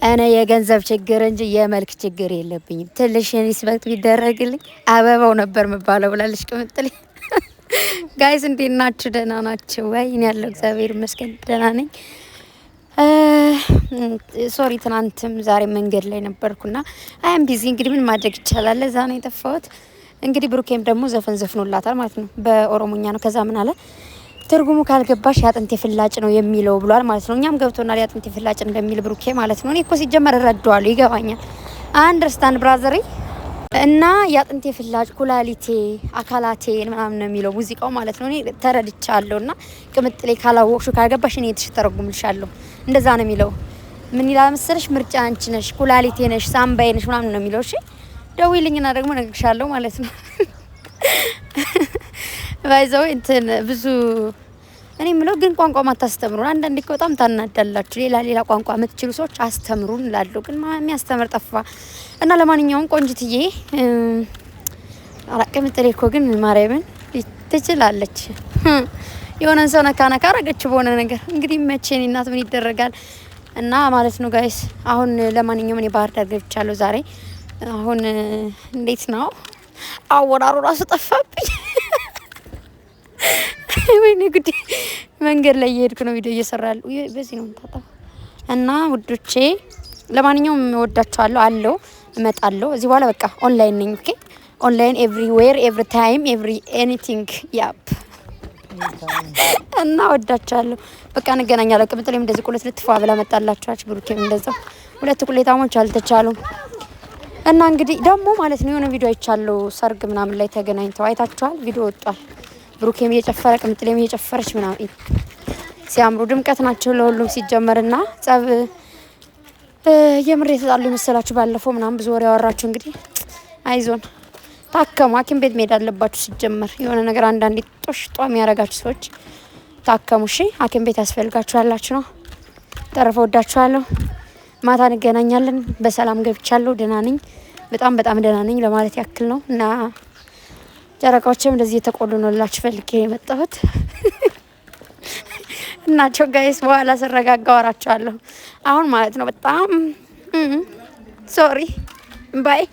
እኔ የገንዘብ ችግር እንጂ የመልክ ችግር የለብኝም። ትንሽ ሪስፔክት ቢደረግልኝ አበባው ነበር የምባለው ብላለች ቅምጥሌ። ጋይስ እንዴት ናችሁ? ደህና ናችሁ ወይ? እኔ ያለው እግዚአብሔር ይመስገን ደህና ነኝ። ሶሪ ትናንትም ዛሬ መንገድ ላይ ነበርኩና አም ቢዚ። እንግዲህ ምን ማድረግ ይቻላል? ለዛ ነው የጠፋሁት። እንግዲህ ብሩኬም ደግሞ ዘፈን ዘፍኖላታል ማለት ነው። በኦሮሞኛ ነው። ከዛ ምን አለ ትርጉሙ ካልገባሽ ያጥንቴ ፍላጭ ነው የሚለው ብሏል ማለት ነው። እኛም ገብቶናል ያጥንቴ ፍላጭ እንደሚል ብሩኬ ማለት ነው። እኔ እኮ ሲጀመር እረዳዋለሁ፣ ይገባኛል። አንደርስታንድ ብራዘሪ እና ያጥንቴ ፍላጭ ኩላሊቴ አካላቴ ምናምን ነው የሚለው ሙዚቃው ማለት ነው። እኔ ተረድቻለሁ። እና ቅምጥሌ ካላወቅሹ ካልገባሽ እኔ ተተረጉምልሻለሁ። እንደዛ ነው የሚለው። ምን ይላል መሰለሽ? ምርጫ አንቺ ነሽ፣ ኩላሊቴ ነሽ፣ ሳምባዬ ነሽ ምናምን ነው የሚለው። እሺ ደውይልኝና ደግሞ ነግርሻለሁ ማለት ነው። ባይዘው እንትን ብዙ እኔ የምለው ግን ቋንቋ ማታስተምሩን አንዳንዴ እኮ በጣም ታናዳላችሁ። ሌላ ቋንቋ የምትችሉ ሰዎች አስተምሩን እላለሁ፣ ግን የሚያስተምር ጠፋ። እና ለማንኛውም ቆንጅትዬ ቅምጥሌ እኮ ግን ማርያምን ትችላለች። የሆነን ሰው ነካ ነካ አረገች በሆነ ነገር። እንግዲህ መቼኔ እናት ምን ይደረጋል። እና ማለት ነው ጋይስ አሁን ለማንኛውም እኔ ባህር ዳር ገብቻለሁ ዛሬ። አሁን እንዴት ነው አወራሩ ራሱ ጠፋብኝ። ወይኔ ጉዴ! መንገድ ላይ እየሄድኩ ነው ቪዲዮ እየሰራለሁ። በዚህ ነው ታጣ እና ውዶቼ፣ ለማንኛውም ወዳችኋለሁ። አለው እመጣለሁ። እዚህ በኋላ በቃ ኦንላይን ነኝ። ኦኬ ኦንላይን ኤቭሪዌር ኤቭሪ ታይም ኤቭሪ ኤኒቲንግ ያፕ እና ወዳችኋለሁ። በቃ እንገናኛለን። ቅምጥሌም እንደዚህ ቁሌት ልትፋ ብላ መጣላችኋች። ብሩኬም እንደዛው ሁለት ቁሌታሞች አልተቻሉም። እና እንግዲህ ደግሞ ማለት ነው የሆነ ቪዲዮ አይቻለሁ። ሰርግ ምናምን ላይ ተገናኝተው አይታችኋል። ቪዲዮ ወጣል። ብሩኬም እየጨፈረ ቅምጥሌም እየጨፈረች ምናምን ሲያምሩ ድምቀት ናቸው ለሁሉም ሲጀመርና ጸብ የምር የተጣሉ ይመስላችሁ ባለፈው ምናምን ብዙ ወሬ ያወራችሁ። እንግዲህ አይዞን ታከሙ። ሐኪም ቤት መሄድ አለባችሁ። ሲጀመር የሆነ ነገር አንዳንዴ ጦሽ ጧ የሚያረጋችሁ ሰዎች ታከሙ። እሺ ሐኪም ቤት ያስፈልጋችኋላችሁ ነው። ተረፈ ወዳችኋለሁ። ማታ እንገናኛለን። በሰላም ገብቻለሁ። ደህና ነኝ። በጣም ደህና ነኝ ለማለት ያክል ነው። እና ጨረቃዎችም እንደዚህ የተቆሉ ነው ላችሁ ፈልጌ የመጣሁት እናቸው ጋይስ። በኋላ ስረጋጋ አወራችኋለሁ። አሁን ማለት ነው በጣም ሶሪ ባይ